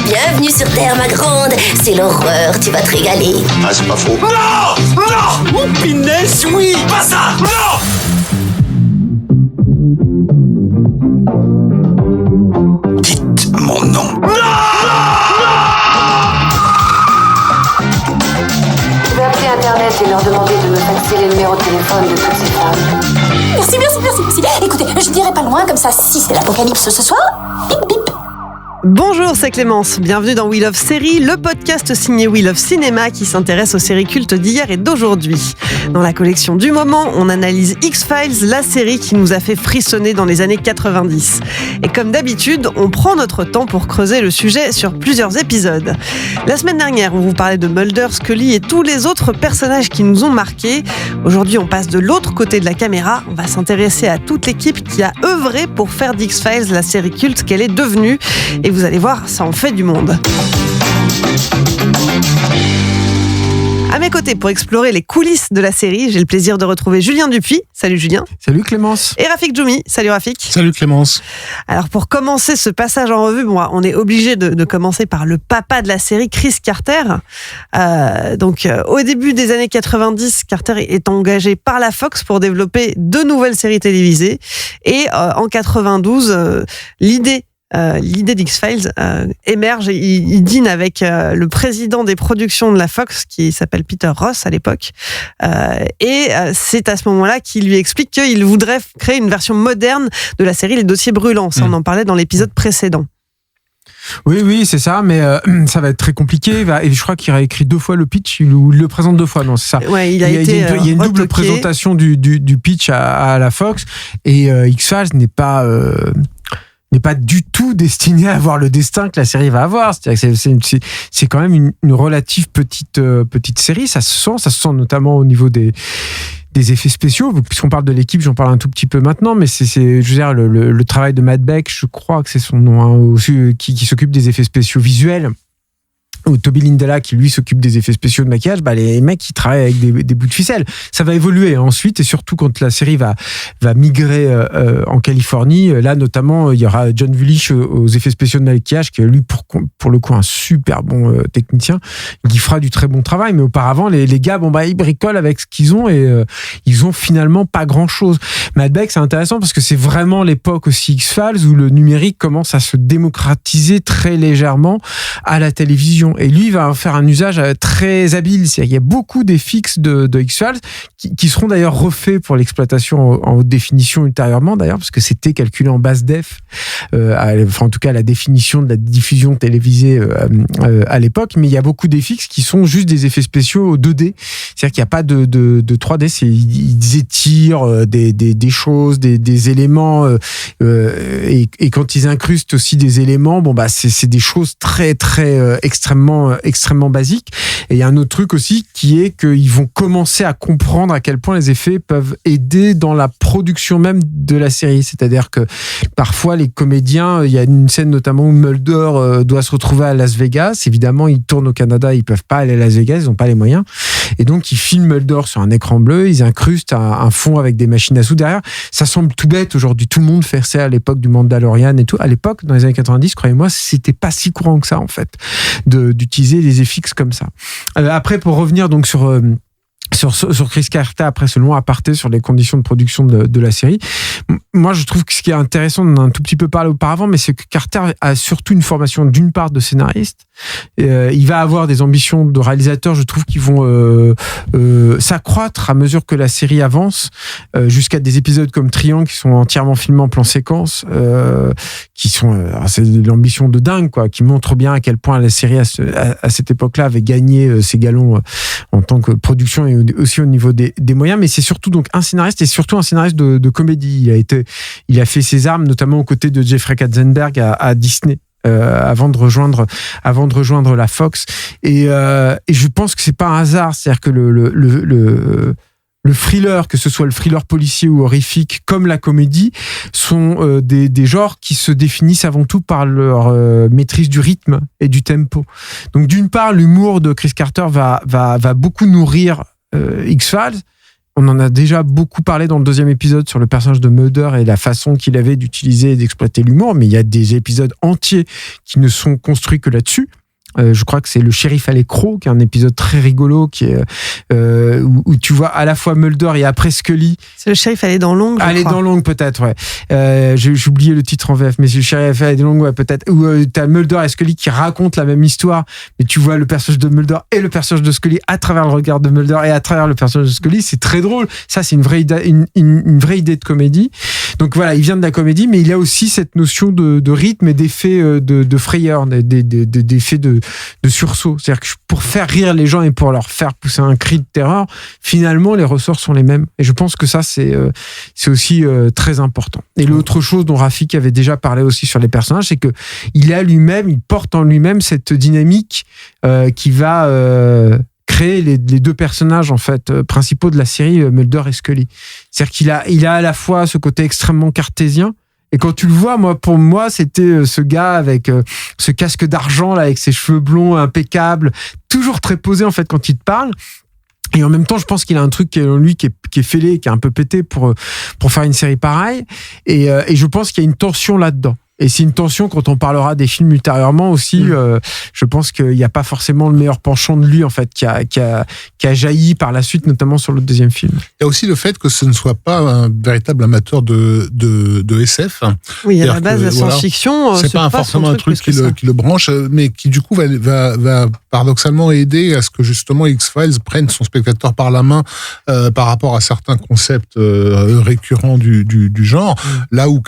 Bienvenue sur Terre, ma grande. C'est l'horreur, tu vas te régaler. Ah, c'est pas faux. Non! Non! Oh, punaise, oui! Pas ça! Non! Dites mon nom. Je vais appeler Internet et leur demander de me faxer les numéros de téléphone de toutes ces femmes. Merci. Écoutez, je dirai pas loin, comme ça, si c'est l'apocalypse ce soir, bip bip. Bonjour, c'est Clémence. Bienvenue dans We Love Série, le podcast signé We Love Cinéma qui s'intéresse aux séries cultes d'hier et d'aujourd'hui. Dans la collection du moment, on analyse X-Files, la série qui nous a fait frissonner dans les années 90. Et comme d'habitude, on prend notre temps pour creuser le sujet sur plusieurs épisodes. La semaine dernière, on vous parlait de Mulder, Scully et tous les autres personnages qui nous ont marqués. Aujourd'hui, on passe de l'autre côté de la caméra. On va s'intéresser à toute l'équipe qui a œuvré pour faire d'X-Files la série culte qu'elle est devenue. Et vous allez voir, ça en fait du monde. À mes côtés, pour explorer les coulisses de la série, j'ai le plaisir de retrouver Julien Dupuis. Salut Julien. Salut Clémence. Et Rafik Djoumi. Salut Rafik. Salut Clémence. Alors pour commencer ce passage en revue, on est obligé de commencer par le papa de la série, Chris Carter. Au début des années 90, Carter est engagé par la Fox pour développer de nouvelles séries télévisées. Et en 92, l'idée d'X-Files émerge. Il dîne avec le président des productions de la Fox qui s'appelle Peter Ross à l'époque c'est à ce moment-là qu'il lui explique qu'il voudrait créer une version moderne de la série Les Dossiers Brûlants. Ça, on en parlait dans l'épisode précédent. Oui, c'est ça, mais ça va être très compliqué. Et je crois qu'il a écrit 2 fois le pitch, ou il le présente 2 fois, non, c'est ça. Ouais, il y a une double présentation du pitch à la Fox, et X-Files n'est pas du tout destiné à avoir le destin que la série va avoir. C'est-à-dire que c'est quand même une relative petite série. Ça se sent notamment au niveau des effets spéciaux. Puisqu'on parle de l'équipe, j'en parle un tout petit peu maintenant, mais je veux dire, le travail de Matt Beck, je crois que c'est son nom, qui s'occupe des effets spéciaux visuels, ou Toby Lindella qui lui s'occupe des effets spéciaux de maquillage, les mecs ils travaillent avec des bouts de ficelle. Ça va évoluer ensuite, et surtout quand la série va migrer en Californie. Là notamment, il y aura John Vulich aux effets spéciaux de maquillage, qui est lui pour le coup un super bon technicien, qui fera du très bon travail. Mais auparavant, les gars, ils bricolent avec ce qu'ils ont, et ils ont finalement pas grand chose. Matt Beck, c'est intéressant parce que c'est vraiment l'époque aussi X-Files où le numérique commence à se démocratiser très légèrement à la télévision. Et lui, il va en faire un usage très habile. Il y a beaucoup des fixes de X-Files qui seront d'ailleurs refaits pour l'exploitation en haute définition ultérieurement, d'ailleurs, parce que c'était calculé en basse def, en tout cas la définition de la diffusion télévisée à l'époque. Mais il y a beaucoup des fixes qui sont juste des effets spéciaux 2D. C'est-à-dire qu'il n'y a pas de 3D. Ils étirent des choses, des éléments, et quand ils incrustent aussi des éléments, c'est des choses très, très extrêmement basique. Et il y a un autre truc aussi qui est qu'ils vont commencer à comprendre à quel point les effets peuvent aider dans la production même de la série. C'est-à-dire que parfois les comédiens, il y a une scène notamment où Mulder doit se retrouver à Las Vegas. Évidemment, ils tournent au Canada, ils peuvent pas aller à Las Vegas, ils n'ont pas les moyens. Et donc ils filment Mulder sur un écran bleu, ils incrustent un fond avec des machines à sous derrière. Ça semble tout bête aujourd'hui. Tout le monde fait ça à l'époque du Mandalorian et tout. À l'époque, dans les années 90, croyez-moi, c'était pas si courant que ça en fait, d'utiliser des FX comme ça. Après, pour revenir donc sur Chris Carter, après ce long aparté sur les conditions de production de la série, moi je trouve que ce qui est intéressant, on en a un tout petit peu parlé auparavant, mais c'est que Carter a surtout une formation d'une part de scénariste. Il va avoir des ambitions de réalisateur, je trouve, qui vont s'accroître à mesure que la série avance, jusqu'à des épisodes comme Triangle qui sont entièrement filmés en plan séquence, qui sont c'est l'ambition de dingue, quoi, qui montre bien à quel point la série à cette époque-là avait gagné ses galons en tant que production et aussi au niveau des moyens. Mais c'est surtout donc un scénariste, et surtout un scénariste de comédie. Il a fait ses armes notamment aux côtés de Jeffrey Katzenberg à Disney. Avant de rejoindre la Fox, et je pense que c'est pas un hasard, c'est-à-dire que le thriller, que ce soit le thriller policier ou horrifique, comme la comédie, sont des genres qui se définissent avant tout par leur maîtrise du rythme et du tempo. Donc d'une part, l'humour de Chris Carter va beaucoup nourrir X-Files, On en a déjà beaucoup parlé dans le 2e épisode sur le personnage de Mulder et la façon qu'il avait d'utiliser et d'exploiter l'humour, mais il y a des épisodes entiers qui ne sont construits que là-dessus. Je crois que c'est le shérif à l'écrou, qui est un épisode très rigolo, qui est où tu vois à la fois Mulder et après Scully. C'est le shérif à les dents longues. À les dents longues, peut-être, ouais. J'ai oublié le titre en VF, mais c'est le shérif à les dents longues, ouais, peut-être. Où t'as Mulder et Scully qui racontent la même histoire, mais tu vois le personnage de Mulder et le personnage de Scully à travers le regard de Mulder et à travers le personnage de Scully. C'est très drôle. Ça, c'est une vraie idée de comédie. Donc voilà, il vient de la comédie, mais il a aussi cette notion de rythme et d'effet de frayeur, d'effet de sursaut. C'est-à-dire que pour faire rire les gens et pour leur faire pousser un cri de terreur, finalement, les ressorts sont les mêmes. Et je pense que ça, c'est aussi très important. Et l'autre chose dont Rafik avait déjà parlé aussi sur les personnages, c'est que il porte en lui-même cette dynamique qui va créer les deux personnages en fait principaux de la série, Mulder et Scully. C'est-à-dire qu'il a à la fois ce côté extrêmement cartésien. Et quand tu le vois, pour moi, c'était ce gars avec ce casque d'argent là, avec ses cheveux blonds impeccables, toujours très posé en fait quand il te parle. Et en même temps, je pense qu'il a un truc en lui qui est fêlé, qui est un peu pété pour faire une série pareille. Et je pense qu'il y a une tension là-dedans. Et c'est une tension quand on parlera des films ultérieurement aussi. Je pense qu'il n'y a pas forcément le meilleur penchant de lui en fait qui a jailli par la suite, notamment sur le 2e film. Il y a aussi le fait que ce ne soit pas un véritable amateur de SF. Oui, à la base, la science-fiction, c'est pas forcément un truc qui le branche, mais qui du coup va paradoxalement aider à ce que justement X-Files prenne son spectateur par la main par rapport à certains concepts récurrents du genre. Là où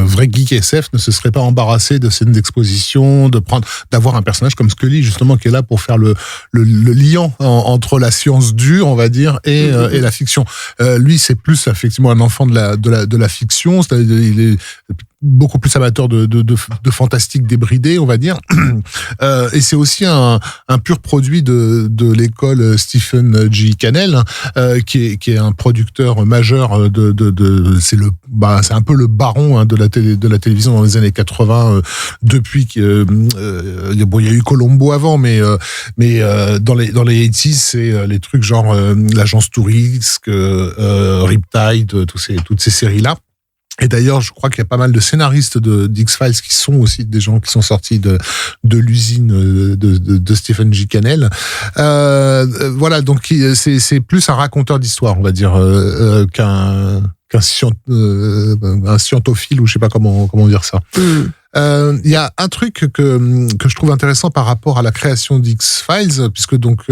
un vrai geek SF ne se serait pas embarrassé de scènes d'exposition, d'avoir un personnage comme Scully justement qui est là pour faire le liant entre la science dure, on va dire, et la fiction. Lui, c'est plus effectivement un enfant de la fiction, c'est-à-dire il est beaucoup plus amateur de fantastique débridé, on va dire. Et c'est aussi un pur produit de l'école Stephen G. Cannell, qui est un producteur majeur c'est un peu le baron de la télévision dans les années 80, depuis il y a eu Columbo avant, mais dans les 80s, c'est les trucs genre l'agence Touriste, Riptide, toutes ces séries-là. Et d'ailleurs, je crois qu'il y a pas mal de scénaristes d'X-Files qui sont aussi des gens qui sont sortis de l'usine de Stephen G. Cannell. Voilà, donc c'est plus un raconteur d'histoire, on va dire, qu'un scientophile, ou je sais pas comment dire ça. Il y a un truc que je trouve intéressant par rapport à la création d'X-Files, puisque donc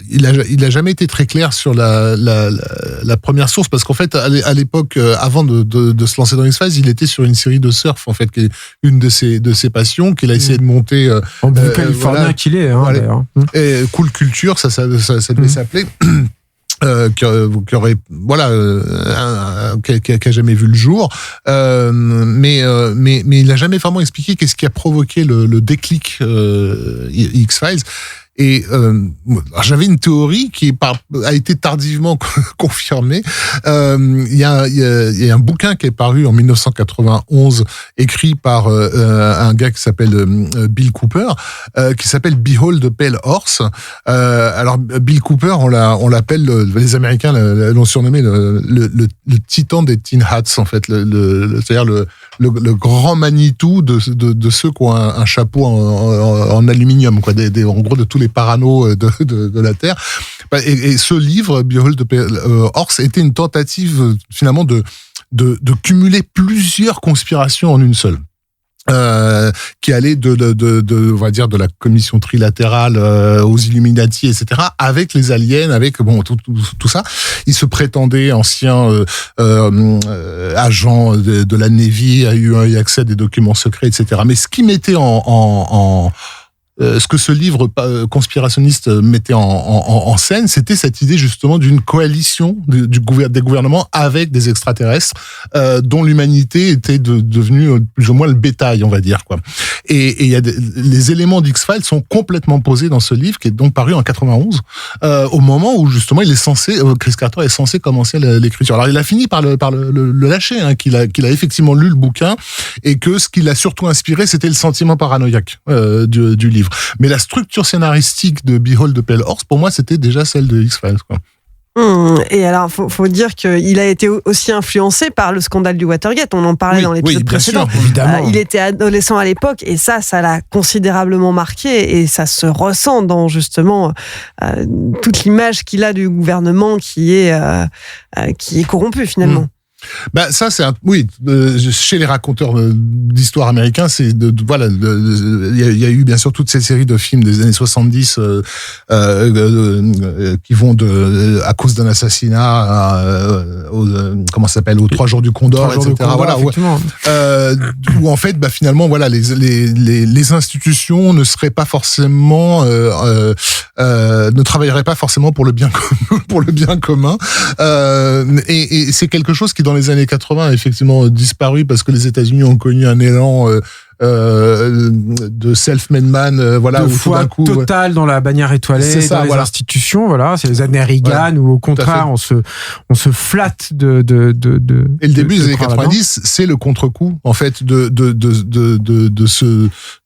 il a jamais été très clair sur la première source, parce qu'en fait à l'époque, avant de se lancer dans X-Files, il était sur une série de surf en fait, qui est une de ses passions, qu'il a essayé de monter en bon californien qu'il est, voilà. D'ailleurs. Et Cool Culture, ça devait s'appeler. Qui aurait qui a jamais vu le jour, mais il a jamais vraiment expliqué qu'est-ce qui a provoqué le déclic X-Files. Et j'avais une théorie qui a été tardivement confirmée. Il y a un bouquin qui est paru en 1991, écrit par un gars qui s'appelle Bill Cooper, qui s'appelle Behold the Pale Horse. Alors Bill Cooper, on l'appelle, les Américains l'ont surnommé le titan des Tin Hats, en fait, c'est-à-dire le grand Manitou de ceux qui ont un chapeau en aluminium, quoi, en gros de tous les paranos de la Terre. Et ce livre, Behold the Pale Horse, était une tentative finalement de cumuler plusieurs conspirations en une seule. Qui allait on va dire, de la commission trilatérale aux Illuminati, etc., avec les aliens, avec tout ça. Il se prétendait ancien agent de la Navy, a eu accès à des documents secrets, etc. Mais ce qui mettait ce que ce livre conspirationniste mettait en scène, c'était cette idée justement d'une coalition des gouvernements avec des extraterrestres, dont l'humanité était devenue plus ou moins le bétail, on va dire, quoi. Et il y a les éléments d'X-Files sont complètement posés dans ce livre qui est donc paru en 91, au moment où justement Chris Carter est censé commencer l'écriture. Alors il a fini par le lâcher, hein, qu'il a effectivement lu le bouquin et que ce qui l'a surtout inspiré, c'était le sentiment paranoïaque du livre. Mais la structure scénaristique de Behold the Pale Horse, pour moi, c'était déjà celle de X-Files, quoi. Et alors, faut dire qu'il a été aussi influencé par le scandale du Watergate. On en parlait dans l'épisode précédent. Sûr, évidemment. Il était adolescent à l'époque et ça l'a considérablement marqué et ça se ressent dans justement toute l'image qu'il a du gouvernement qui est corrompu finalement. Bah ça c'est chez les raconteurs d'histoire américains, c'est il y a eu bien sûr toutes ces séries de films des années 70 qui vont à cause d'un assassinat aux 3 jours du Condor, etc. Où en fait finalement les institutions ne seraient pas forcément ne travailleraient pas forcément pour le bien commun, et c'est quelque chose qui dans les années 80 a effectivement disparu parce que les États-Unis ont connu un élan de self-made man, de foi totale dans la bannière étoilée, dans les institutions, c'est les années Reagan où au contraire on se flatte de et le début des années 90, c'est le contre-coup en fait de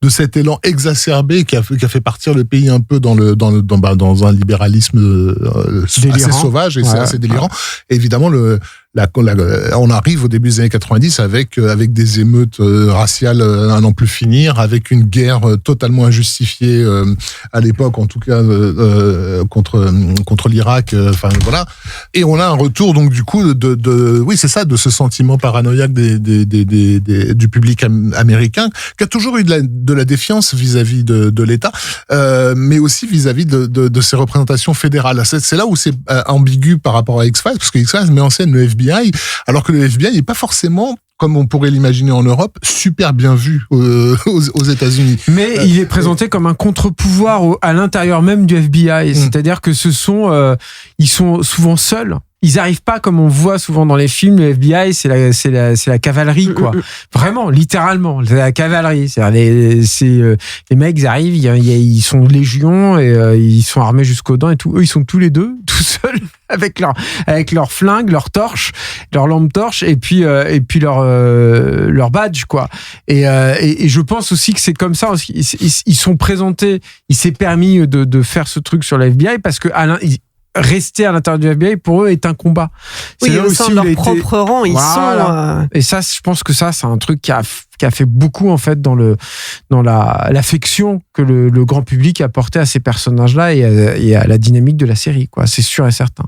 cet élan exacerbé qui a fait partir le pays un peu dans un libéralisme assez sauvage et assez délirant. Et évidemment on arrive au début des années 90 avec des émeutes raciales à n'en plus finir, avec une guerre totalement injustifiée à l'époque, en tout cas contre l'Irak. Et on a un retour donc du coup de ce sentiment paranoïaque du public américain qui a toujours eu de la défiance vis-à-vis de l'État, mais aussi vis-à-vis de ses représentations fédérales. C'est là où c'est ambigu par rapport à X-Files, parce que X-Files met en scène le FBI, alors que le FBI n'est pas forcément, comme on pourrait l'imaginer en Europe, super bien vu aux États-Unis. Mais il est présenté comme un contre-pouvoir à l'intérieur même du FBI. C'est-à-dire que ils sont souvent seuls. Ils arrivent pas comme on voit souvent dans les films. Le FBI, c'est la cavalerie, quoi. Vraiment, littéralement, c'est la cavalerie. C'est-à-dire les mecs, ils arrivent, ils sont légion et ils sont armés jusqu'aux dents et tout. Eux, ils sont tous les deux, tout seuls, avec leur flingue, leur torche, leur lampe torche et puis leur badge, quoi. Et je pense aussi que c'est comme ça. Ils sont présentés. Il s'est permis de faire ce truc sur le FBI parce que rester à l'intérieur du FBI pour eux est un combat. Oui, au sein de leur propre rang, ils sont. Et ça, je pense que ça, c'est un truc qui a fait beaucoup en fait dans l'affection que le grand public a porté à ces personnages-là et à la dynamique de la série, quoi. C'est sûr et certain.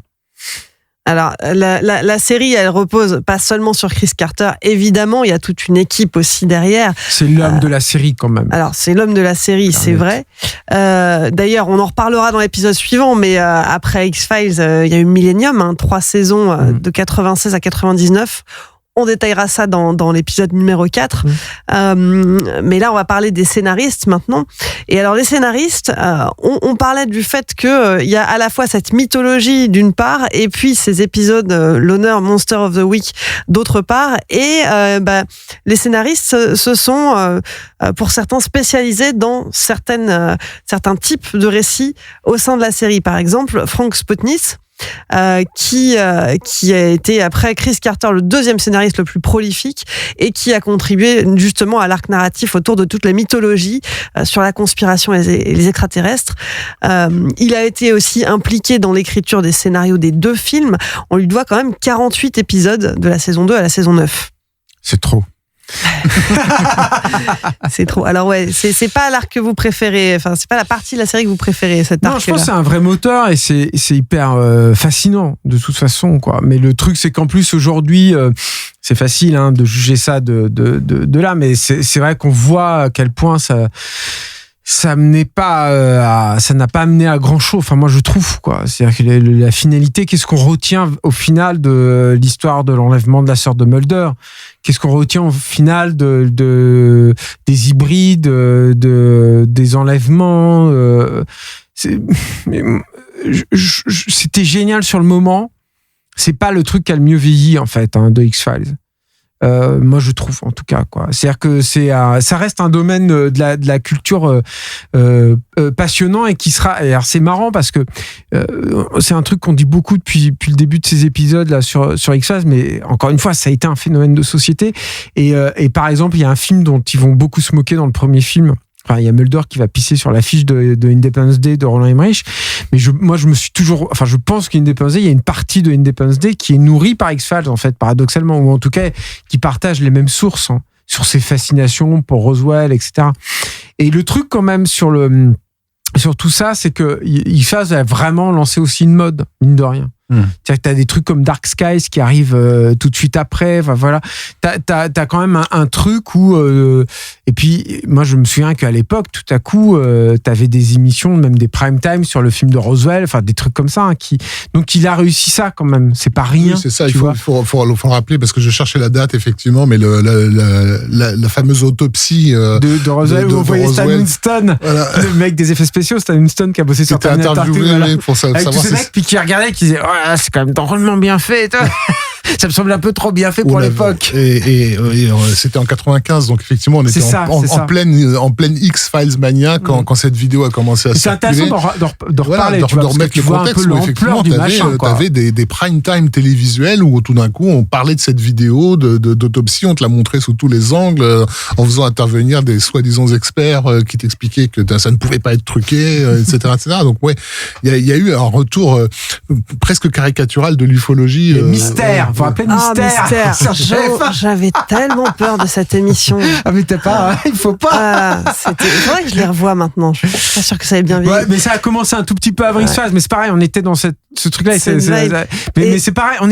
Alors, la série, elle repose pas seulement sur Chris Carter. Évidemment, il y a toute une équipe aussi derrière. C'est l'homme de la série, quand même. Alors, c'est l'homme de la série, c'est vrai. D'ailleurs, on en reparlera dans l'épisode suivant, mais après X-Files, il y a eu Millennium, 3 saisons de 96 à 99. On détaillera ça dans l'épisode numéro 4. Mais là, on va parler des scénaristes maintenant. Et alors, les scénaristes, on parlait du fait qu'il y a à la fois cette mythologie d'une part, et puis ces épisodes, l'honneur Monster of the Week d'autre part. Et les scénaristes se sont, pour certains, spécialisés dans certains types de récits au sein de la série. Par exemple, Frank Spotnitz, qui a été après Chris Carter le 2e scénariste le plus prolifique et qui a contribué justement à l'arc narratif autour de toute la mythologie sur la conspiration et les extraterrestres. Il a été aussi impliqué dans l'écriture des scénarios des 2 films. On lui doit quand même 48 épisodes de la saison 2 à la saison 9. C'est trop. C'est trop. Alors c'est pas l'arc que vous préférez, enfin c'est pas la partie de la série que vous préférez, cet arc. Non, je pense que c'est un vrai moteur et c'est hyper fascinant de toute façon, quoi. Mais le truc c'est qu'en plus aujourd'hui c'est facile de juger ça de là, mais c'est vrai qu'on voit à quel point ça n'a pas amené à grand chose. Enfin, moi, je trouve, quoi. C'est-à-dire que la finalité, qu'est-ce qu'on retient au final de l'histoire de l'enlèvement de la sœur de Mulder? Qu'est-ce qu'on retient au final des hybrides, des enlèvements? C'était génial sur le moment. C'est pas le truc qui a le mieux vieilli, en fait, de X-Files. Moi, je trouve, en tout cas, quoi. C'est-à-dire que ça reste un domaine de la culture passionnant et qui sera. Et alors, c'est marrant parce que c'est un truc qu'on dit beaucoup depuis le début de ces épisodes là sur X-Files, mais encore une fois, ça a été un phénomène de société. Et par exemple, il y a un film dont ils vont beaucoup se moquer dans le premier film. Enfin, il y a Mulder qui va pisser sur l'affiche de Independence Day de Roland Emmerich. Mais je pense qu'Independence Day, il y a une partie de Independence Day qui est nourrie par X-Files, en fait, paradoxalement, ou en tout cas, qui partage les mêmes sources sur ses fascinations pour Roswell, etc. Et le truc, quand même, sur tout ça, c'est que X-Files a vraiment lancé aussi une mode, mine de rien. C'est-à-dire que t'as des trucs comme Dark Skies qui arrivent tout de suite après. Enfin, voilà. T'as quand même un truc où... et puis, moi, je me souviens qu'à l'époque, tout à coup, t'avais des émissions, même des prime time sur le film de Roswell, enfin, des trucs comme ça. Donc, il a réussi ça quand même. C'est pas rien. Oui, c'est ça. Il faut le rappeler parce que je cherchais la date, effectivement, mais la fameuse autopsie de Roswell, où on voyait Stan Winston, voilà. Le mec des effets spéciaux, Stan Winston qui a bossé sur Terminator 2. Voilà. Pour avec tous ces mecs, puis qui regardaient, qui disaient... c'est quand même drôlement bien fait. Ça me semble un peu trop bien fait pour l'époque. Et c'était en 95, donc effectivement, on était en pleine X-Files mania quand cette vidéo a commencé à circuler. C'est intéressant de reparler, de remettre le contexte où effectivement, t'avais des prime time télévisuels où tout d'un coup, on parlait de cette vidéo d'autopsie, on te la montrait sous tous les angles, en faisant intervenir des soi-disant experts qui t'expliquaient que ça ne pouvait pas être truqué, etc. Donc ouais, il y a eu un retour presque caricatural de l'ufologie. Mystère, vous rappelez Mystère. J'avais tellement peur de cette émission. Ah mais t'as pas, il faut pas. Il faudrait que je les revoie maintenant. Je suis pas sûr que ça ait bien vieilli. Ouais, mais ça a commencé un tout petit peu avant X-Files, mais c'est pareil, on était dans ce truc-là. Mais c'est pareil, on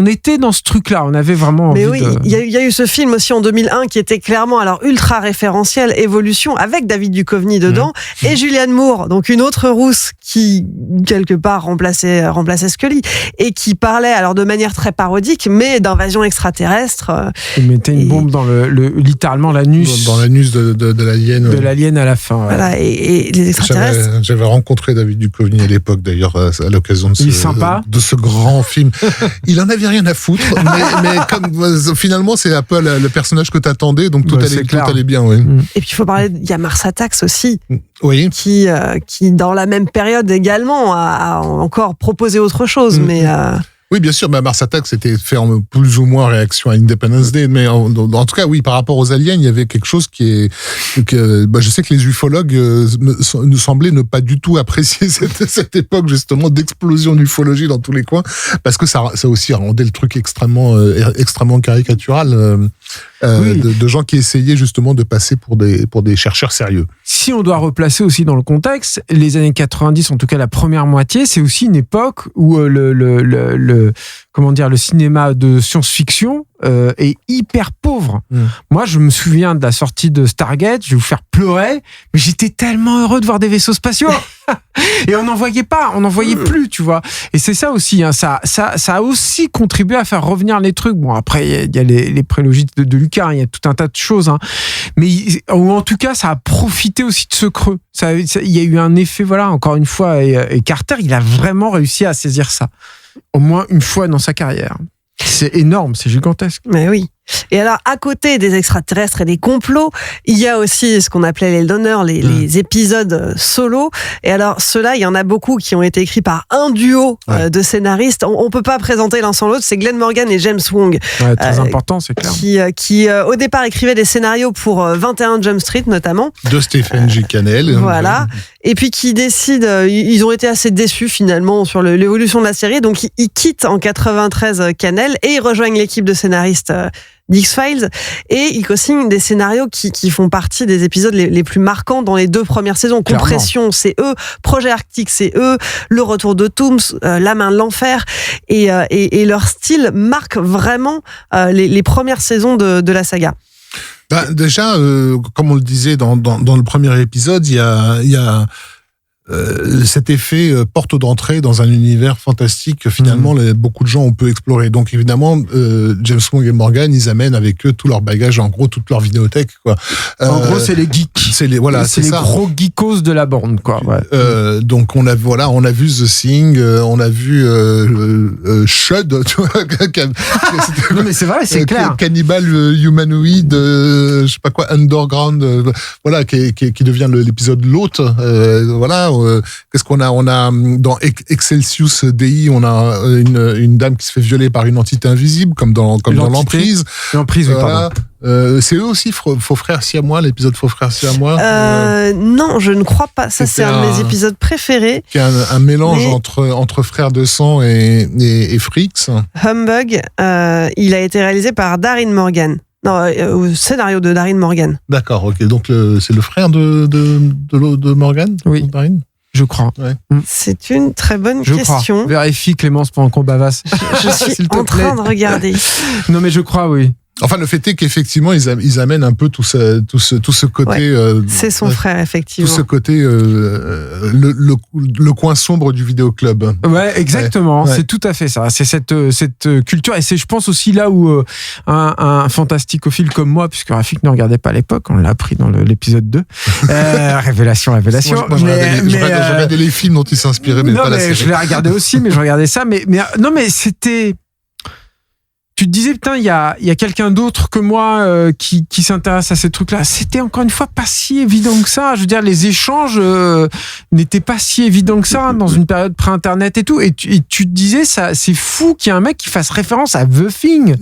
était dans ce truc-là. On avait vraiment envie. Mais oui, il y a eu ce film aussi en 2001 qui était clairement ultra référentiel, Évolution, avec David Duchovny dedans et Julianne Moore, donc une autre rousse qui quelque part remplaçait Scully et qui parlait de manière très parodique, mais d'invasion extraterrestre. Il mettait une bombe dans littéralement l'anus. Dans l'anus de l'alien. De l'alien à la fin. Ouais. Voilà, et les extraterrestres. J'avais rencontré David Duchovny à l'époque, d'ailleurs, à l'occasion de ce grand film. Il en avait rien à foutre, mais comme finalement, c'est un peu le personnage que t'attendais, donc tout allait bien. Oui. Et puis il faut parler, il y a Mars Attacks aussi, oui. qui dans la même période également a encore proposé autre chose, mais. Oui, bien sûr, Mars Attacks c'était fait en plus ou moins réaction à Independence Day, mais en tout cas, oui, par rapport aux aliens, il y avait quelque chose je sais que les ufologues nous semblaient ne pas du tout apprécier cette époque, justement, d'explosion d'ufologie dans tous les coins, parce que ça aussi rendait le truc extrêmement caricatural, de gens qui essayaient justement de passer pour des chercheurs sérieux. Si on doit replacer aussi dans le contexte, les années 90, en tout cas la première moitié, c'est aussi une époque où le cinéma de science-fiction est hyper pauvre. Moi, je me souviens de la sortie de Stargate, je vais vous faire pleurer, mais j'étais tellement heureux de voir des vaisseaux spatiaux. Et on n'en voyait plus, tu vois. Et c'est ça aussi, ça a aussi contribué à faire revenir les trucs. Bon, après, il y a les prélogies de Lucas, il y a tout un tas de choses, ou en tout cas, ça a profité aussi de ce creux. Il y a eu un effet, voilà, encore une fois, et Carter, il a vraiment réussi à saisir ça. Au moins une fois dans sa carrière. C'est énorme, c'est gigantesque. Mais oui. Et alors, à côté des extraterrestres et des complots, il y a aussi ce qu'on appelait les loners, les épisodes solo. Et alors, ceux-là, il y en a beaucoup qui ont été écrits par un duo de scénaristes. On peut pas présenter l'un sans l'autre. C'est Glenn Morgan et James Wong. Ouais, très important, c'est clair. Qui au départ, écrivaient des scénarios pour 21 Jump Street, notamment. De Stephen J. Cannell. Voilà. Et puis, qui décident, ils ont été assez déçus, finalement, sur l'évolution de la série. Donc, ils quittent en 93 Cannell et ils rejoignent l'équipe de scénaristes d'X-Files et ils co-signent des scénarios qui font partie des épisodes les plus marquants dans les 2 premières saisons. Clairement. Compression, c'est eux. Projet Arctique, c'est eux. Le retour de Tooms, La main de l'enfer. Et leur style marque vraiment les premières saisons de la saga. Déjà, comme on le disait dans le premier épisode, il y a cet effet porte d'entrée dans un univers fantastique que finalement beaucoup de gens ont pu explorer. Donc évidemment, James Wong et Morgan, ils amènent avec eux tout leur bagage, en gros toute leur vidéothèque, quoi. En gros, c'est les geeks. C'est les gros geekos de la bande, quoi. Ouais. Donc on a vu The Thing, on a vu Shud, tu vois. Non mais c'est vrai, c'est clair. Cannibal Humanoid, je sais pas quoi, Underground, voilà, qui devient l'épisode l'hôte, voilà. Qu'est-ce qu'on a? On a dans Excelsius DI, on a une dame qui se fait violer par une entité invisible, comme dans l'Emprise. L'Emprise, oui, voilà. C'est eux aussi, Faux Frères Siamois, l'épisode Faux Frères Siamois. Non, je ne crois pas. Ça, c'est un de mes épisodes préférés. Qui est un mélange entre frères de sang et Fricks. Humbug, il a été réalisé par Darin Morgan. Non, au scénario de Darin Morgan. D'accord, ok. Donc c'est le frère de Morgan? Oui. Darin? Je crois. Ouais. C'est une très bonne je question. Crois. Vérifie, Clémence, pendant qu'on bavasse. Je suis en train de regarder. Non, mais je crois, oui. Enfin, le fait est qu'effectivement, ils amènent un peu tout ce côté. Ouais, c'est son frère, effectivement. Tout ce côté, le coin sombre du vidéoclub. Ouais, exactement. Ouais. C'est tout à fait ça. C'est cette culture, et c'est, je pense, aussi là où un fantasticophile comme moi, puisque Rafik ne regardait pas à l'époque, on l'a appris dans l'épisode 2. Révélation. Moi, je regardais les films dont il s'inspirait, mais pas la série. Je l'ai regardé aussi, mais je regardais ça. Mais non, mais c'était. Tu te disais, putain, il y a quelqu'un d'autre que moi qui s'intéresse à ces trucs-là. C'était encore une fois pas si évident que ça. Je veux dire, les échanges n'étaient pas si évidents que ça dans une période pré-internet et tout. Et tu te disais, ça, c'est fou qu'il y ait un mec qui fasse référence à The Thing.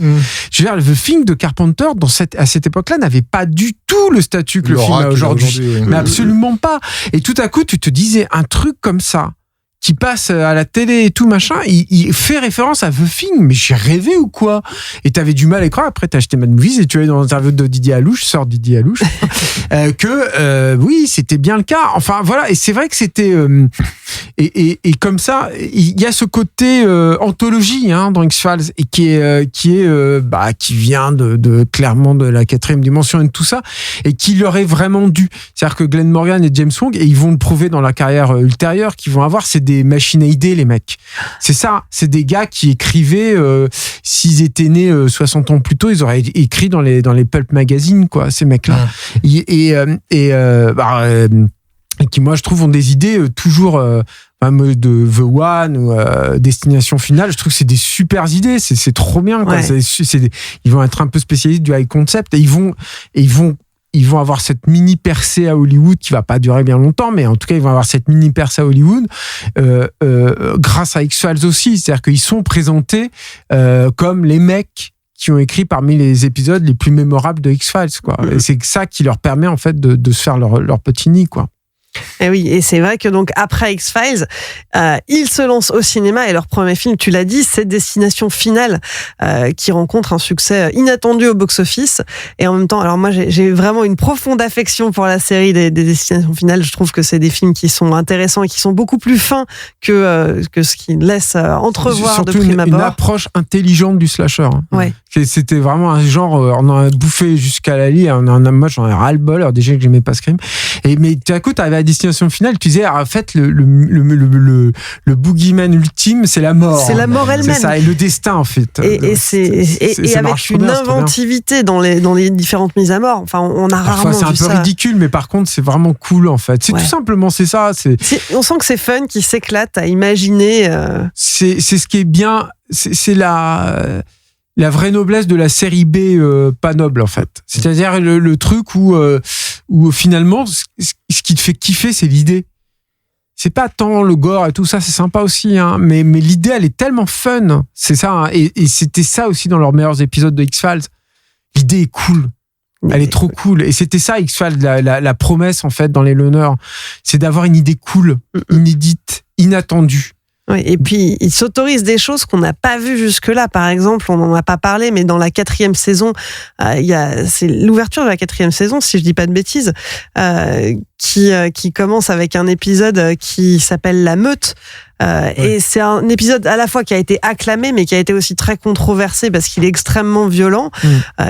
Je veux dire, The Thing de Carpenter, à cette époque-là, n'avait pas du tout le statut que le film a aujourd'hui. Mais absolument pas. Et tout à coup, tu te disais, un truc comme ça, qui passe à la télé et tout machin, il fait référence à The Thing, mais j'ai rêvé ou quoi? Et t'avais du mal à y croire. Après t'as acheté Mad Movies et tu es dans l'interview de Didier Alouche, sort Didier Alouche, oui, c'était bien le cas. Enfin voilà, et c'est vrai que c'était et comme ça, il y a ce côté anthologie dans X-Files, et qui vient de clairement de la 4e dimension et de tout ça, et qui leur est vraiment dû. C'est-à-dire que Glenn Morgan et James Wong, et ils vont le prouver dans la carrière ultérieure qu'ils vont avoir, c'est des machines à idées, les mecs. C'est ça. C'est des gars qui écrivaient, s'ils étaient nés 60 ans plus tôt, ils auraient écrit dans les pulp magazines, quoi, ces mecs-là. Et qui, moi, je trouve, ont des idées toujours de The One ou Destination Finale. Je trouve que c'est des super idées. C'est trop bien, quoi. Ouais. Ils vont être un peu spécialistes du high concept, et ils vont avoir cette mini percée à Hollywood qui va pas durer bien longtemps, mais en tout cas ils vont avoir cette mini percée à Hollywood grâce à X-Files aussi. C'est-à-dire qu'ils sont présentés comme les mecs qui ont écrit parmi les épisodes les plus mémorables de X-Files, quoi. Et c'est ça qui leur permet en fait de se faire leur petit nid, quoi. Et oui, et c'est vrai que donc après X-Files, ils se lancent au cinéma, et leur premier film, tu l'as dit, c'est Destination Finale, qui rencontre un succès inattendu au box-office. Et en même temps, alors moi j'ai vraiment une profonde affection pour la série des Destinations Finales. Je trouve que c'est des films qui sont intéressants et qui sont beaucoup plus fins que ce qu'ils laissent entrevoir de prime abord. Une approche intelligente du slasher. Ouais. C'était vraiment un genre, on en a bouffé jusqu'à la lie, moi j'en ai ras-le-bol, alors déjà que j'aimais pas Scream. Mais tout à coup, t'arrives à la Destination Finale, tu disais, en fait, le boogeyman ultime, c'est la mort. C'est la mort elle-même. C'est ça, et le destin, en fait. Et avec une inventivité dans les différentes mises à mort. Enfin, on a rarement vu ça. C'est un peu ridicule, mais par contre, c'est vraiment cool, en fait. C'est tout simplement, c'est ça. On sent que c'est fun, qui s'éclate à imaginer. C'est ce qui est bien, c'est la vraie noblesse de la série B pas noble, en fait. C'est-à-dire le truc où finalement, ce qui te fait kiffer, c'est l'idée. C'est pas tant le gore et tout ça, c'est sympa aussi, mais l'idée, elle est tellement fun. C'est ça, et c'était ça aussi dans leurs meilleurs épisodes de X-Files. L'idée est cool. Elle est trop cool. Et c'était ça, X-Files, la promesse, en fait, dans les loners. C'est d'avoir une idée cool, inédite, inattendue. Oui, et puis ils s'autorisent des choses qu'on n'a pas vues jusque-là. Par exemple, on n'en a pas parlé, mais dans la 4e saison, c'est l'ouverture de la 4e saison, si je dis pas de bêtises, qui commence avec un épisode qui s'appelle La Meute. Et c'est un épisode à la fois qui a été acclamé, mais qui a été aussi très controversé parce qu'il est extrêmement violent.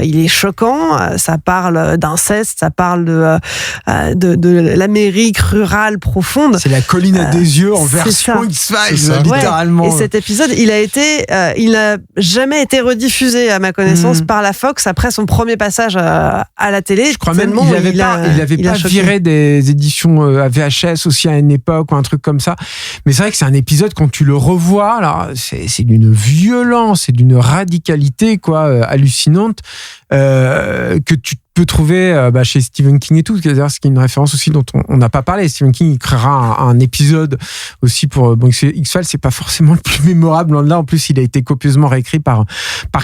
Il est choquant. Ça parle d'inceste, ça parle de l'Amérique rurale profonde. C'est la colline à des yeux en version X-Files, littéralement. Et cet épisode, il n'a jamais été rediffusé à ma connaissance par la Fox après son premier passage à la télé. Je crois même qu'il n'avait pas viré des éditions à VHS aussi à une époque ou un truc comme ça. Mais c'est vrai que c'est un épisode, quand tu le revois, alors c'est d'une violence et d'une radicalité hallucinante que tu peux trouver chez Stephen King et tout. C'est-à-dire, ce qui est une référence aussi dont on n'a pas parlé. Stephen King, il créera un épisode aussi pour X-Files. C'est pas forcément le plus mémorable. Là, en plus, il a été copieusement réécrit par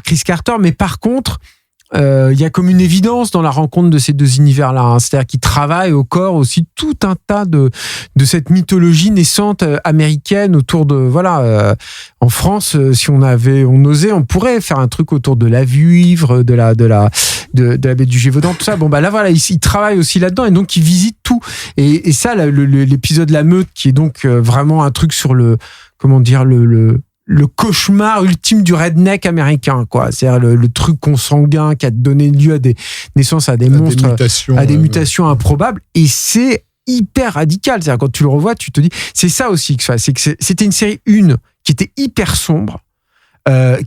Chris Carter. Mais par contre, il y a comme une évidence dans la rencontre de ces deux univers-là, hein. C'est-à-dire qu'ils travaillent au corps aussi tout un tas de cette mythologie naissante américaine autour de en France, si on osait, on pourrait faire un truc autour de la vivre, de la baie du Gévaudan, tout ça. Bon là voilà, ils travaillent aussi là-dedans et donc ils visitent tout. Et ça, l'épisode La Meute, qui est donc vraiment un truc sur le cauchemar ultime du redneck américain, quoi. C'est-à-dire le truc consanguin qui a donné lieu à des naissances à des monstres, à des mutations improbables. Et c'est hyper radical. C'est-à-dire, quand tu le revois, tu te dis, c'est ça aussi que c'est que c'était une série qui était hyper sombre,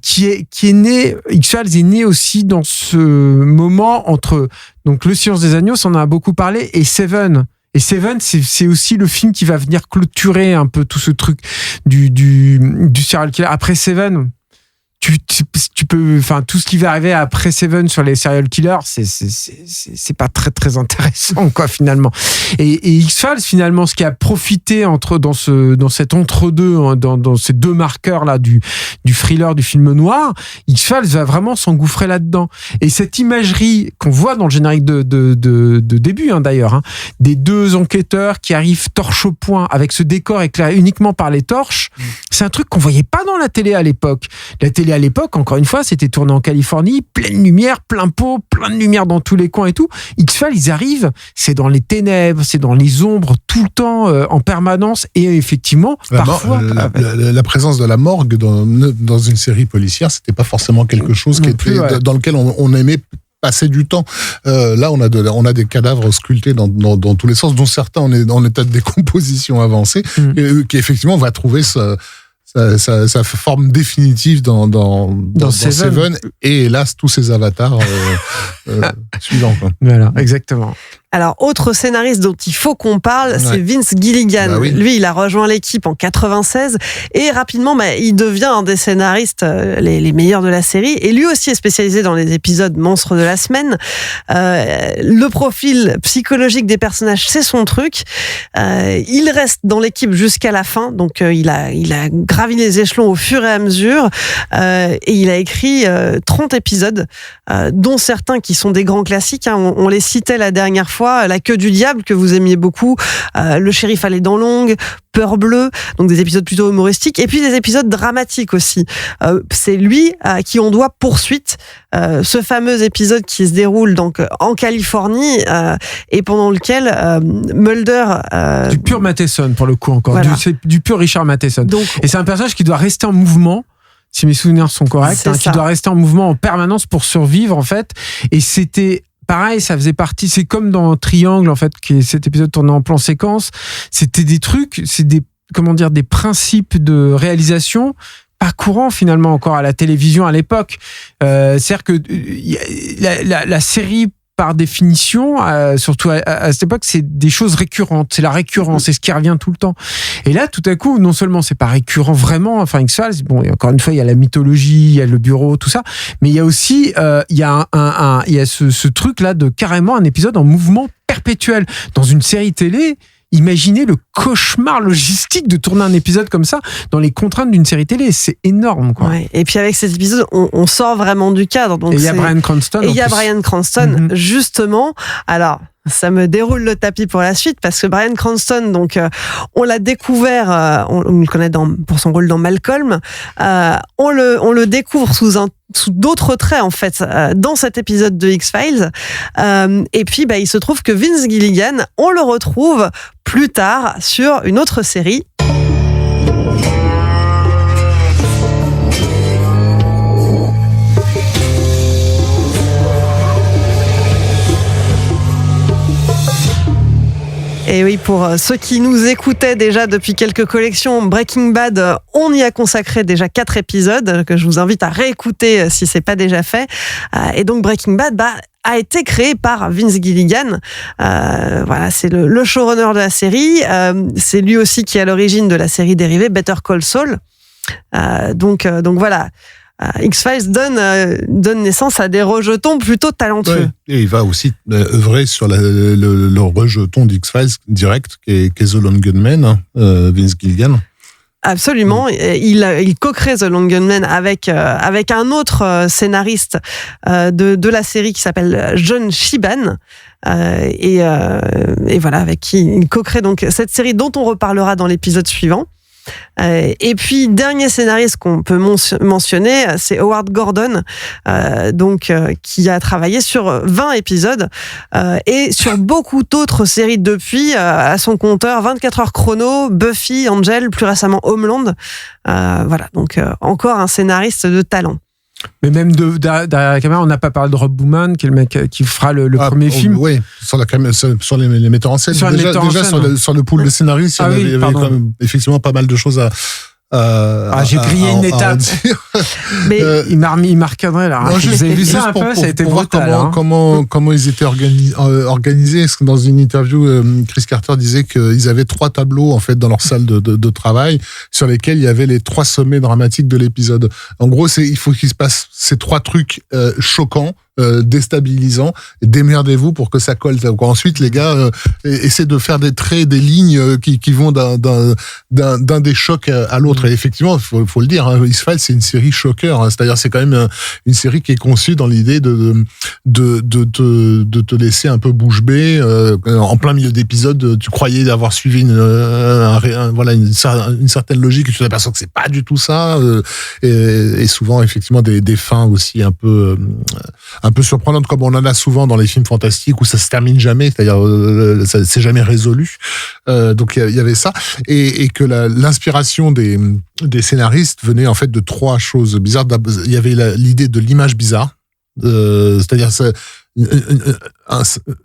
qui est née, X-Files est née aussi dans ce moment entre, donc, Le Silence des Agneaux, on en a beaucoup parlé, et Seven. Et Seven, c'est aussi le film qui va venir clôturer un peu tout ce truc du serial killer. Après Seven, tu peux, enfin, tout ce qui va arriver après Seven sur les serial killers, c'est pas très très intéressant, quoi, finalement. Et X-Files, finalement, ce qui a profité dans cet entre-deux, hein, dans ces deux marqueurs là du thriller, du film noir, X-Files va vraiment s'engouffrer là-dedans. Et cette imagerie qu'on voit dans le générique de début, hein, d'ailleurs, hein, des deux enquêteurs qui arrivent torche au poing avec ce décor éclairé uniquement par les torches, c'est un truc qu'on voyait pas dans la télé à l'époque. La télé à l'époque, encore une fois, c'était tourné en Californie, pleine lumière, plein pot, plein de lumière dans tous les coins et tout. X-Files, ils arrivent, c'est dans les ténèbres, c'est dans les ombres, tout le temps, en permanence, et effectivement, parfois... La présence de la morgue dans une série policière, c'était pas forcément quelque chose dans lequel on aimait passer du temps. Là, on a des cadavres sculptés dans tous les sens, dont certains en état de décomposition avancée, qui effectivement va trouver sa forme définitive dans Seven, et hélas tous ces avatars suivants, quoi. Voilà, exactement. Alors, autre scénariste dont il faut qu'on parle, c'est Vince Gilligan. Bah oui. Lui, il a rejoint l'équipe en 96 et rapidement, il devient un des scénaristes les meilleurs de la série. Et lui aussi est spécialisé dans les épisodes monstres de la semaine. Le profil psychologique des personnages, c'est son truc. Il reste dans l'équipe jusqu'à la fin. Donc, il a gravi les échelons au fur et à mesure. Et il a écrit 30 épisodes, dont certains qui sont des grands classiques, hein. On les citait la dernière fois. La queue du diable, que vous aimiez beaucoup, Le shérif à les dents longues, Peur bleue, donc des épisodes plutôt humoristiques, et puis des épisodes dramatiques aussi. C'est lui à qui on doit Poursuite, ce fameux épisode qui se déroule donc en Californie, et pendant lequel Mulder... du pur Matheson, pour le coup, encore. Voilà. Du pur Richard Matheson. Donc, et c'est un personnage qui doit rester en mouvement, si mes souvenirs sont corrects, hein, qui doit rester en mouvement en permanence pour survivre, en fait. Et c'était... Pareil, ça faisait partie, c'est comme dans Triangle, en fait, qui est cet épisode tourné en plan séquence. C'était des trucs, c'est des principes de réalisation pas courants, finalement, encore à la télévision à l'époque. C'est-à-dire que la série, par définition, surtout à cette époque, c'est des choses récurrentes. C'est la récurrence, c'est ce qui revient tout le temps. Et là, tout à coup, non seulement c'est pas récurrent vraiment, enfin, X-Files, bon, encore une fois, il y a la mythologie, il y a le bureau, tout ça, mais il y a aussi, il y a ce truc-là de carrément un épisode en mouvement perpétuel. Dans une série télé, imaginez le cauchemar logistique de tourner un épisode comme ça dans les contraintes d'une série télé. C'est énorme, quoi. Ouais. Et puis avec cet épisode, on sort vraiment du cadre. Donc et il y a Bryan Cranston. Et il y a Bryan Cranston, justement. Alors, ça me déroule le tapis pour la suite parce que Bryan Cranston, donc on l'a découvert, on le connaît pour son rôle dans Malcolm, on le découvre sous d'autres traits en fait dans cet épisode de X-Files, et puis il se trouve que Vince Gilligan, on le retrouve plus tard sur une autre série. Et oui, pour ceux qui nous écoutaient déjà depuis quelques collections, Breaking Bad, on y a consacré déjà 4 épisodes que je vous invite à réécouter si c'est pas déjà fait. Et donc Breaking Bad a été créé par Vince Gilligan. Voilà, c'est le showrunner de la série. C'est lui aussi qui est à l'origine de la série dérivée Better Call Saul. Donc voilà. X-Files donne naissance à des rejetons plutôt talentueux. Ouais. Et il va aussi œuvrer sur le rejeton d'X-Files direct, qui est The Lone Gunman, Vince Gilligan. Absolument. Il co-crée The Lone Gunman avec un autre scénariste de la série qui s'appelle John Shiban. Et voilà, avec qui il co-crée donc cette série dont on reparlera dans l'épisode suivant. Et puis dernier scénariste qu'on peut mentionner, c'est Howard Gordon, qui a travaillé sur 20 épisodes et sur beaucoup d'autres séries depuis, à son compteur 24 heures chrono, Buffy, Angel, plus récemment Homeland. Voilà, donc encore un scénariste de talent. Mais même derrière la caméra, on n'a pas parlé de Rob Bowman, qui est le mec qui fera le premier film. Oui, sur les metteurs en scène. Sur le pool de scénaristes, il y avait quand même effectivement pas mal de choses à j'ai grillé une étape. Mais il m'a recadré là. Vous avez vu ça un peu, ça a été brutal. Comment ils étaient organisés. Parce que dans une interview, Chris Carter disait qu'ils avaient 3 tableaux en fait dans leur salle de travail sur lesquels il y avait les 3 sommets dramatiques de l'épisode. En gros, il faut qu'il se passe ces 3 trucs choquants, déstabilisants. Démerdez-vous pour que ça colle. Ensuite, les gars essaient de faire des traits, des lignes qui vont d'un des chocs à l'autre. Et effectivement, faut le dire, hein, X-Files, c'est une série choqueur. Hein. C'est-à-dire, c'est quand même une série qui est conçue dans l'idée de te laisser un peu bouche bée. En plein milieu d'épisode, tu croyais avoir suivi une certaine logique, et tu t'aperçois que c'est pas du tout ça. Et souvent, effectivement, des fins aussi un peu surprenantes, comme on en a souvent dans les films fantastiques où ça se termine jamais, c'est-à-dire ça c'est jamais résolu. Donc il y avait ça, et que l'inspiration des scénaristes venait en fait de 3 choses bizarres. Il y avait l'idée de l'image bizarre, c'est-à-dire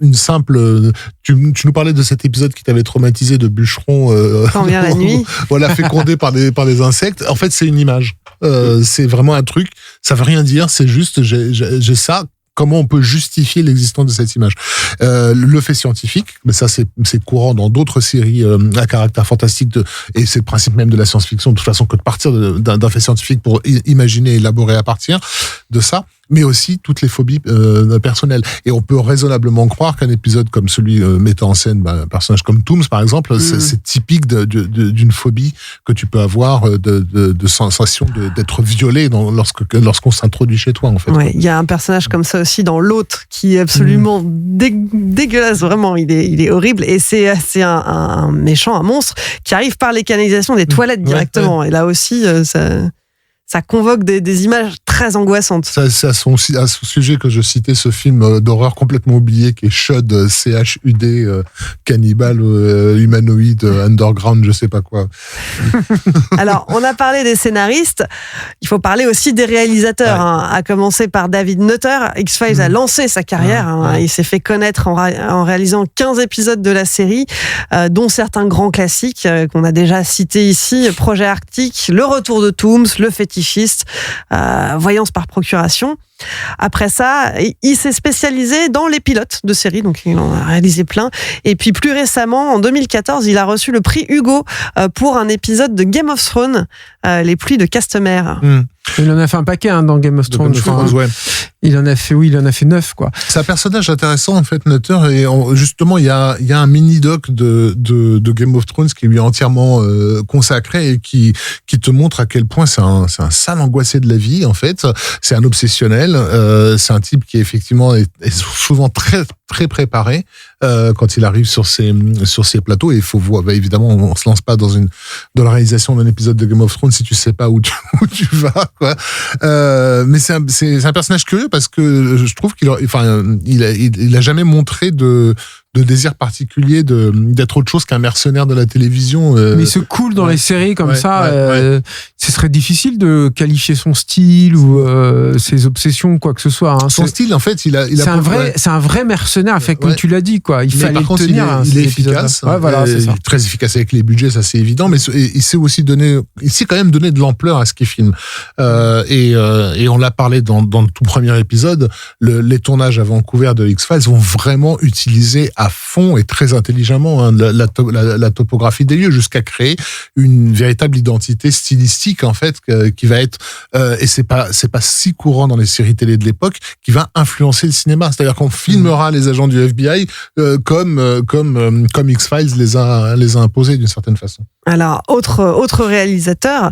une simple. Tu nous parlais de cet épisode qui t'avait traumatisé de bûcheron. Quand vient la nuit. Voilà, fécondé par des insectes. En fait, c'est une image. C'est vraiment un truc. Ça veut rien dire. C'est juste, j'ai ça. Comment on peut justifier l'existence de cette image? Le fait scientifique, mais ça c'est courant dans d'autres séries à caractère fantastique, et c'est le principe même de la science-fiction, de toute façon, que de partir d'un fait scientifique pour imaginer, élaborer à partir de ça, mais aussi toutes les phobies personnelles. Et on peut raisonnablement croire qu'un épisode comme celui mettant en scène un personnage comme Tooms, par exemple, c'est typique d'une phobie que tu peux avoir, de sensation d'être violé lorsqu'on s'introduit chez toi, en fait. Ouais, il y a un personnage comme ça aussi dans l'autre qui est absolument dégueulasse, vraiment, il est horrible, et c'est un méchant, un monstre qui arrive par les canalisations des toilettes directement. Ouais. Et là aussi, ça convoque des images très angoissantes. C'est à son sujet que je citais ce film d'horreur complètement oublié qui est Chud, C-H-U-D, cannibale, humanoïde, underground, je sais pas quoi. Alors, on a parlé des scénaristes, il faut parler aussi des réalisateurs, à commencer par David Nutter. X-Files a lancé sa carrière, il s'est fait connaître en réalisant 15 épisodes de la série, dont certains grands classiques qu'on a déjà cités ici, Projet Arctique, Le Retour de Tooms, Le Fétichiste, Voyance par procuration. Après ça, il s'est spécialisé dans les pilotes de séries, donc il en a réalisé plein. Et puis plus récemment, en 2014, il a reçu le prix Hugo pour un épisode de Game of Thrones, Les Pluies de Castemere. Il en a fait un paquet dans Game of Thrones. Ouais. Il en a fait 9, quoi. C'est un personnage intéressant, en fait, Nutter, et justement, il y a un mini-doc de Game of Thrones qui lui est entièrement consacré et qui te montre à quel point c'est un sale angoissé de la vie, en fait. C'est un obsessionnel, c'est un type qui, effectivement, est souvent très, très préparé quand il arrive sur ces plateaux, et il faut voir, évidemment, on se lance pas dans la réalisation d'un épisode de Game of Thrones si tu sais pas où tu vas, quoi. Mais c'est un personnage curieux parce que je trouve qu'il a jamais montré de désir particulier d'être autre chose qu'un mercenaire de la télévision. Mais il se coule dans les séries comme ça. Ce serait difficile de qualifier son style ou ses obsessions ou quoi que ce soit. Son style, en fait, c'est un vrai mercenaire. Fait, comme tu l'as dit, quoi. Il fallait le tenir. Il est efficace. Voilà, c'est ça. Il est très efficace avec les budgets, ça c'est évident. Mais il sait quand même donner de l'ampleur à ce qu'il filme. Et on l'a parlé dans le tout premier épisode. Les tournages à Vancouver de X-Files vont vraiment utiliser à fond et très intelligemment la topographie des lieux jusqu'à créer une véritable identité stylistique, en fait, qui va être et c'est pas si courant dans les séries télé de l'époque, qui va influencer le cinéma. C'est-à-dire qu'on filmera les agents du FBI comme X-Files les a imposés d'une certaine façon. Alors, autre réalisateur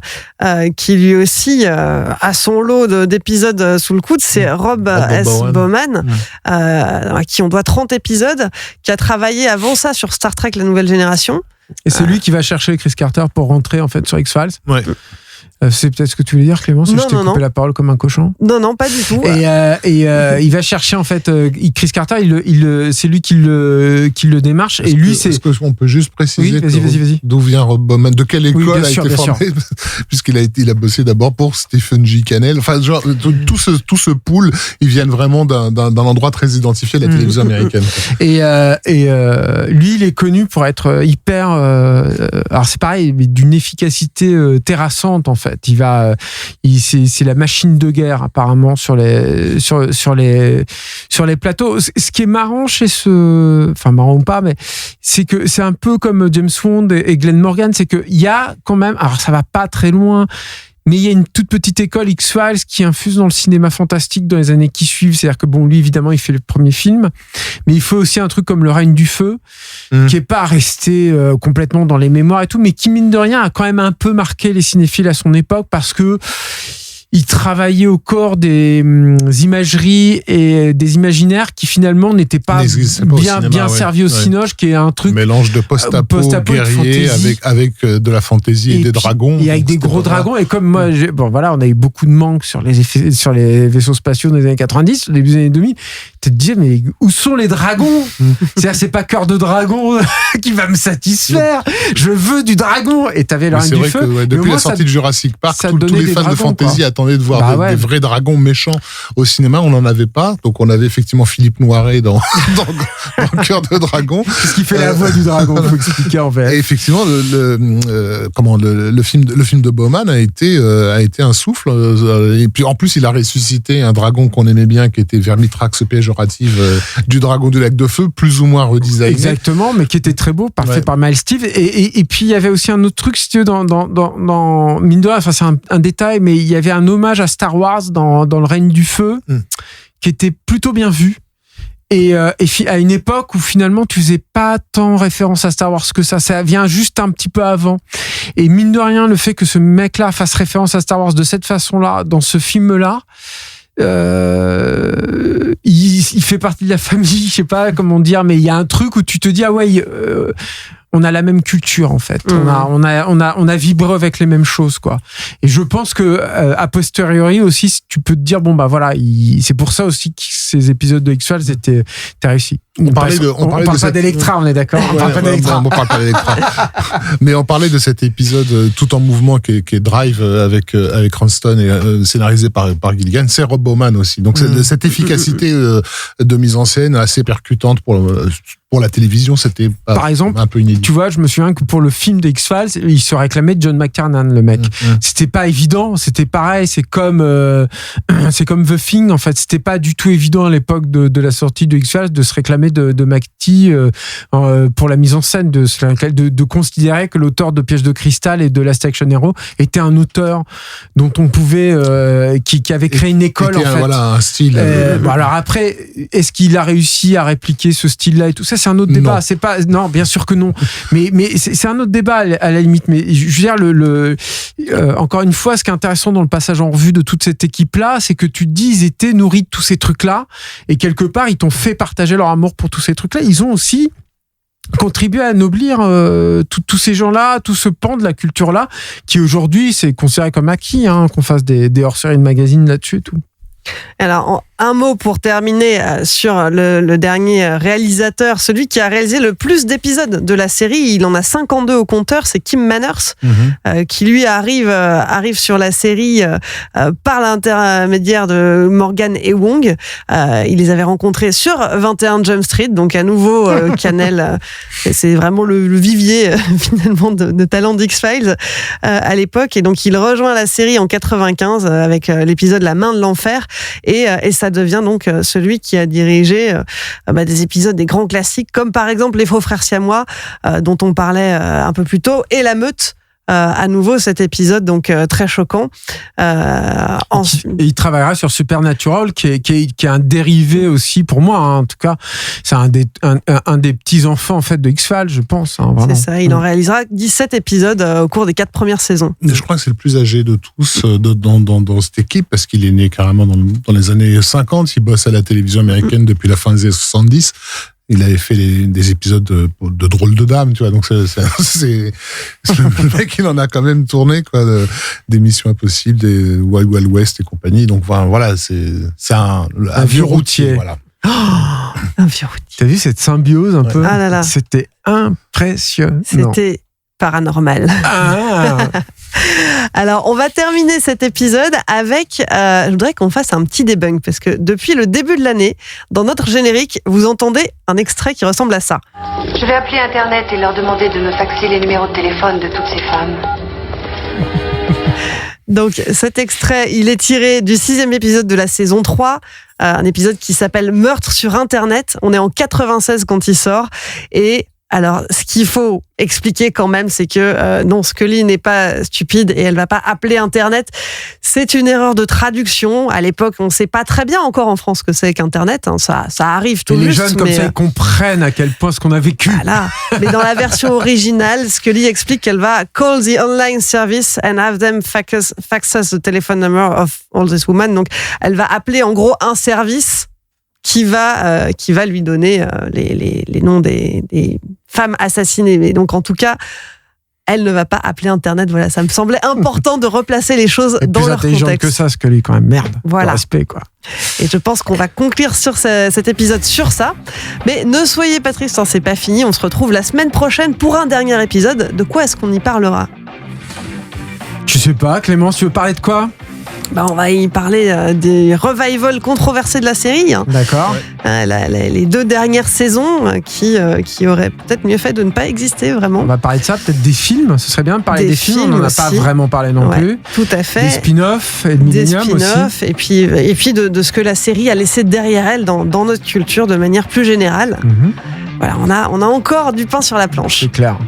qui lui aussi a son lot d'épisodes sous le coude, c'est Rob S. Bowman, à qui on doit 30 épisodes, qui a travaillé avant ça sur Star Trek La Nouvelle Génération. Et c'est lui qui va chercher Chris Carter pour rentrer en fait sur X-Files. Ouais. C'est peut-être ce que tu voulais dire, Clément, si je t'ai coupé la parole comme un cochon. Non, pas du tout. Et il va chercher en fait Chris Carter. C'est lui qui le démarche. Et lui, c'est. Est-ce qu'on peut juste préciser vas-y. D'où vient Rob Bowman, de quelle école a été formé, puisqu'il a bossé d'abord pour Stephen J. Cannell. Enfin, genre tout ce pool, ils viennent vraiment d'un endroit très identifié, la télévision américaine. Et lui, il est connu pour être hyper. Alors c'est pareil, mais d'une efficacité terrassante en fait. C'est la machine de guerre apparemment sur les plateaux. Ce qui est marrant marrant ou pas, mais c'est que c'est un peu comme James Bond et Glenn Morgan, c'est que il y a quand même, alors ça va pas très loin, mais il y a une toute petite école X-Files qui infuse dans le cinéma fantastique dans les années qui suivent. C'est-à-dire que lui, évidemment, il fait le premier film, mais il fait aussi un truc comme Le Règne du Feu, qui est pas resté complètement dans les mémoires et tout, mais qui, mine de rien, a quand même un peu marqué les cinéphiles à son époque parce que il travaillait au corps des imageries et des imaginaires qui finalement n'étaient pas bien servis au cinoche, qui est un truc mélange de post-apo guerrier avec de la fantaisie et des dragons. Et avec des gros dragons. Et comme moi, on a eu beaucoup de manques sur les vaisseaux spatiaux dans les années 90, au début des années 2000. Tu te dis, mais où sont les dragons? C'est-à-dire, c'est pas Cœur de Dragon qui va me satisfaire. Je veux du dragon. Et t'avais Le Règne du Feu. Que, depuis la sortie de Jurassic Park, tous les fans de fantasy attendaient de voir des vrais dragons méchants au cinéma. On n'en avait pas. Donc, on avait effectivement Philippe Noiret dans Cœur de Dragon. Qu'est-ce qui fait la voix du dragon? Il faut expliquer, en fait. Et effectivement, le film de Bowman a été un souffle. Et puis, en plus, il a ressuscité un dragon qu'on aimait bien, qui était Vermitrax péjorative du dragon du lac de feu, plus ou moins redesigné. Exactement, mais qui était très beau, fait par Miles Steve. Et puis, il y avait aussi un autre truc, si tu veux, dans mine de rien, enfin, c'est un détail, mais il y avait un hommage à Star Wars dans Le Règne du Feu, qui était plutôt bien vu. Et à une époque où finalement tu faisais pas tant référence à Star Wars que ça vient juste un petit peu avant. Et mine de rien, le fait que ce mec-là fasse référence à Star Wars de cette façon-là, dans ce film-là, il fait partie de la famille, je sais pas comment dire, mais il y a un truc où tu te dis on a la même culture en fait. On a vibré avec les mêmes choses quoi. Et je pense que a posteriori aussi, tu peux te dire c'est pour ça aussi que ces épisodes de X-Files étaient réussis. On parle pas d'Electra, on est d'accord. On parle pas d'Electra. Mais on parlait de cet épisode tout en mouvement qui est Drive avec Cranston et scénarisé par Gilligan. C'est Rob Bowman aussi. Donc cette efficacité de mise en scène assez percutante pour pour la télévision, c'était par exemple, un peu inédit. Tu vois, je me souviens que pour le film des X-Files, il se réclamait de John McTiernan, le mec. C'était pas évident, c'était pareil, c'est comme The Thing, en fait. C'était pas du tout évident à l'époque de la sortie de X-Files de se réclamer de McTee pour la mise en scène, de considérer que l'auteur de Piège de cristal et de Last Action Hero était un auteur dont on pouvait qui avait créé une école, en fait. Voilà, un style. Bon, alors après, est-ce qu'il a réussi à répliquer ce style-là et tout ça, c'est un autre débat. C'est pas, non, bien sûr que non. Mais c'est un autre débat à la limite. Mais je veux dire, encore une fois, ce qui est intéressant dans le passage en revue de toute cette équipe-là, c'est que tu te dis, ils étaient nourris de tous ces trucs-là, et quelque part, ils t'ont fait partager leur amour pour tous ces trucs-là. Ils ont aussi contribué à anoblir tous ces gens-là, tout ce pan de la culture-là, qui aujourd'hui, c'est considéré comme acquis, qu'on fasse des hors-séries de magazines là-dessus et tout. Alors, un mot pour terminer sur le dernier réalisateur, celui qui a réalisé le plus d'épisodes de la série. Il en a 52 au compteur, c'est Kim Manners, qui lui arrive sur la série par l'intermédiaire de Morgan et Wong. Il les avait rencontrés sur 21 Jump Street, donc à nouveau Cannell. C'est vraiment le vivier finalement de talent d'X-Files à l'époque. Et donc il rejoint la série en 95 avec l'épisode La main de l'enfer. Et ça devient donc celui qui a dirigé des épisodes des grands classiques, comme par exemple Les Faux Frères Siamois, dont on parlait un peu plus tôt, et La Meute. À nouveau cet épisode donc très choquant. Et il travaillera sur Supernatural qui est un dérivé aussi pour moi, en tout cas c'est un des petits enfants en fait de X-Files, je pense. C'est ça, il en réalisera 17 épisodes au cours des 4 premières saisons. Je crois que c'est le plus âgé de tous dans cette équipe, parce qu'il est né carrément dans les années 50, il bosse à la télévision américaine depuis la fin des années 70. Il avait fait des épisodes de Drôles de Dames, tu vois, donc c'est le mec, il en a quand même tourné, quoi, des Missions Impossibles, des Wild Wild West et compagnie, donc voilà, c'est un vieux routier, voilà. Un vieux routier. T'as vu cette symbiose un peu? Ah là là. C'était impressionnant. C'était paranormal. Alors, on va terminer cet épisode avec... je voudrais qu'on fasse un petit debunk, parce que depuis le début de l'année, dans notre générique, vous entendez un extrait qui ressemble à ça. Je vais appeler Internet et leur demander de me faxer les numéros de téléphone de toutes ces femmes. Donc, cet extrait, il est tiré du 6e épisode de la saison 3, un épisode qui s'appelle Meurtre sur Internet. On est en 96 quand il sort, et... Alors, ce qu'il faut expliquer quand même, c'est que non, Scully n'est pas stupide et elle va pas appeler Internet. C'est une erreur de traduction. À l'époque, on sait pas très bien encore en France ce que c'est qu'Internet. Ça arrive tout juste. Les jeunes comme ça, ils comprennent à quel point ce qu'on a vécu. Voilà. Mais dans la version originale, Scully explique qu'elle va call the online service and have them fax us the telephone number of all these women. Donc, elle va appeler en gros un service qui va lui donner les noms des femmes assassinées. Mais donc, en tout cas, elle ne va pas appeler Internet. Voilà, ça me semblait important de replacer les choses dans leur contexte. Plus intelligente que ça, Scully, quand même. Merde. Voilà. Respect, quoi. Et je pense qu'on va conclure sur cet épisode sur ça. Mais ne soyez pas tristes, c'est pas fini. On se retrouve la semaine prochaine pour un dernier épisode. De quoi est-ce qu'on y parlera? Je sais pas, Clémence, tu veux parler de quoi? On va y parler des revivals controversés de la série. D'accord. Les 2 dernières saisons qui auraient peut-être mieux fait de ne pas exister vraiment. On va parler de ça, peut-être des films. Ce serait bien de parler des films. On n'en a pas vraiment parlé non plus. Tout à fait. Des spin-offs et de Millennium aussi. Et puis de ce que la série a laissé derrière elle dans notre culture de manière plus générale. Voilà, on a encore du pain sur la planche. C'est clair.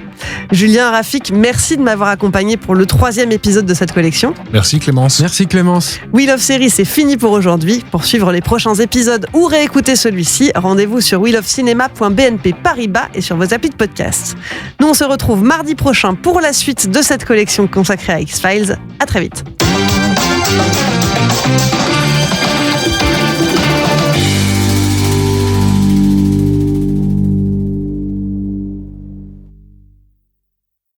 Julien Rafik, merci de m'avoir accompagné pour le 3e épisode de cette collection. Merci Clémence. Merci Clémence. We Love Série, c'est fini pour aujourd'hui. Pour suivre les prochains épisodes ou réécouter celui-ci, rendez-vous sur welovecinema.bnp-paribas et sur vos applis de podcast. Nous, on se retrouve mardi prochain pour la suite de cette collection consacrée à X-Files. À très vite.